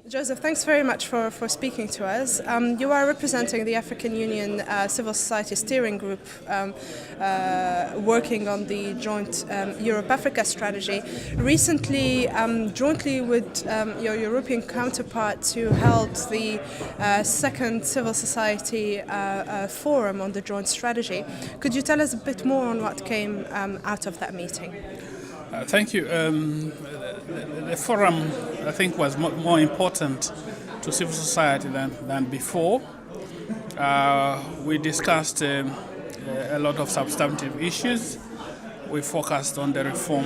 Joseph, thanks very much for speaking to us. You are representing the African Union Civil Society Steering Group working on the joint Europe-Africa strategy. Recently, jointly with your European counterparts, you held the second Civil Society Forum on the joint strategy. Could you tell us a bit more on what came out of that meeting? Thank you. The forum, I think, was more important to civil society than before. We discussed a lot of substantive issues. We focused on the reform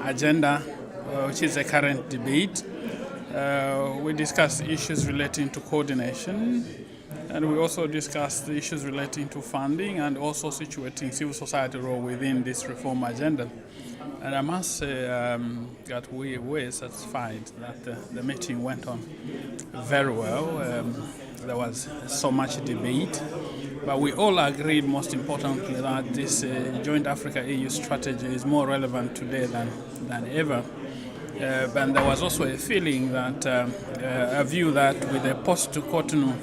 agenda, which is a current debate. We discussed issues relating to coordination, and we also discussed the issues relating to funding and also situating civil society role within this reform agenda. And I must say that we were satisfied that the meeting went on very well. There was so much debate, but we all agreed, most importantly, that this joint Africa-EU strategy is more relevant today than ever. But there was also a feeling that, a view that with the post-Cotonou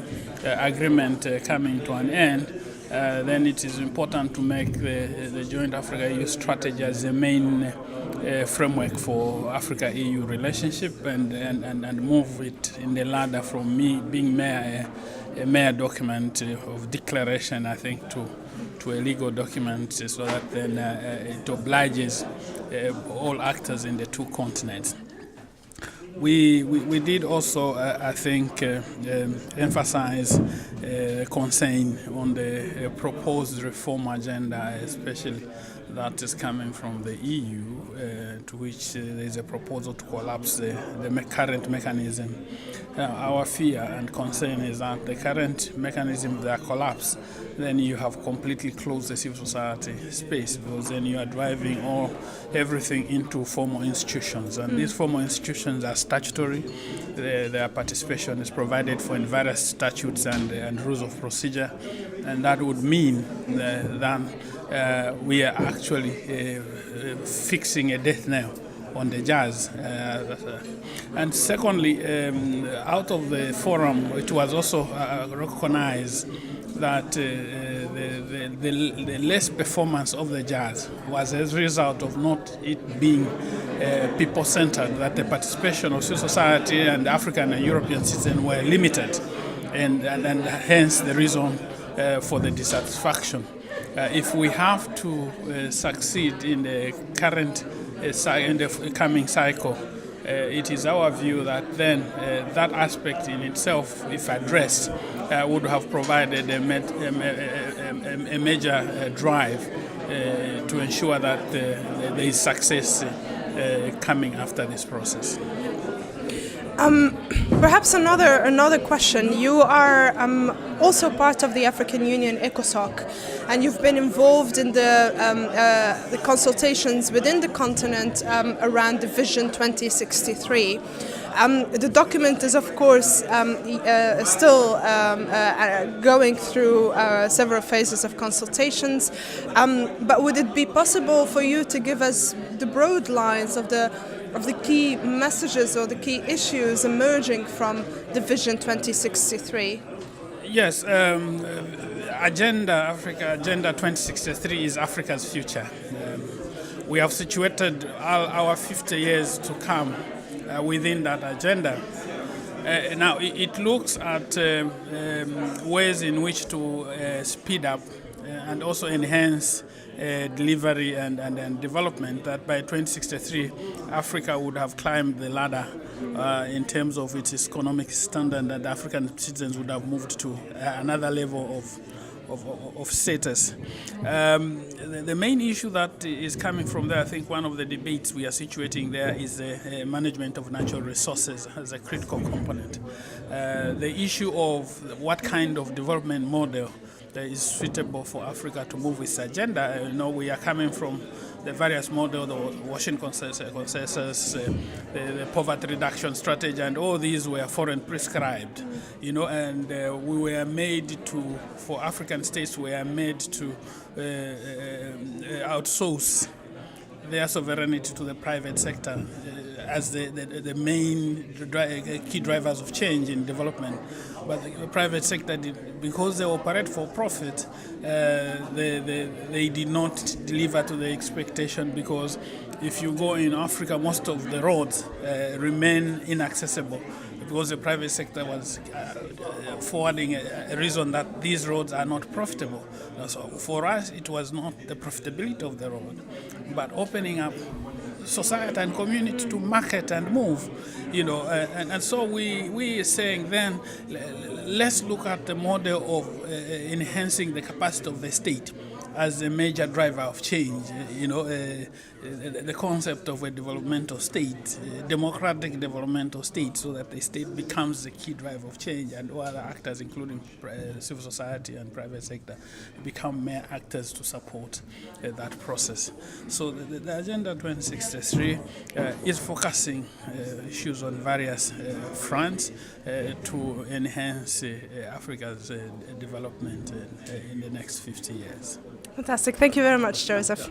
agreement coming to an end, then it is important to make the joint Africa-EU strategy as the main framework for Africa-EU relationship and move it in the ladder from being a mere document of declaration, I think, to a legal document, so that then it obliges all actors in the two continents. We did also, I think, emphasize concern on the proposed reform agenda, especially that is coming from the EU, to which there is a proposal to collapse the current mechanism. Our fear and concern is that the current mechanism, if they collapse, then you have completely closed the civil society space, because then you are driving everything into formal institutions, and these formal institutions are statutory. Their participation is provided for in various statutes and rules of procedure, and that would mean that we are actually fixing a death knell on the jazz. And secondly, out of the forum, it was also recognized that the less performance of the jazz was as a result of not it being people-centered, that the participation of civil society and African and European citizens were limited, and hence the reason for the dissatisfaction. If we have to succeed in the current in the coming cycle, it is our view that then that aspect in itself, if addressed, would have provided a major drive to ensure that there is success coming after this process. Perhaps another question. You are also part of the African Union ECOSOCC, and you've been involved in the consultations within the continent around the Vision 2063. The document is, of course, still going through several phases of consultations, but would it be possible for you to give us the broad lines of the key messages or the key issues emerging from the Vision 2063? Yes, Agenda 2063 is Africa's future. We have situated our 50 years to come within that agenda. Now, it looks at ways in which to speed up and also enhance delivery and development, that by 2063 Africa would have climbed the ladder in terms of its economic standard, and African citizens would have moved to another level of status. The main issue that is coming from there, I think one of the debates we are situating there is the management of natural resources as a critical component. The issue of what kind of development model is suitable for Africa to move its agenda. We are coming from the various models, the Washington consensus, the poverty reduction strategy, and all these were foreign prescribed, and we were made to, for African states, we are made to outsource their sovereignty to the private sector. as the main key drivers of change in development. But the private sector, because they operate for profit, they did not deliver to the expectation, because if you go in Africa, most of the roads remain inaccessible because the private sector was forwarding a reason that these roads are not profitable. So for us, it was not the profitability of the road, but opening up society and community to market and move, and so we are saying then, let's look at the model of enhancing the capacity of the state as a major driver of change. The concept of a developmental state, democratic developmental state, so that the state becomes the key driver of change, and all other actors, including civil society and private sector, become mere actors to support that process. So the Agenda 2063 is focusing issues on various fronts to enhance Africa's development in the next 50 years. Fantastic. Thank you very much, Joseph.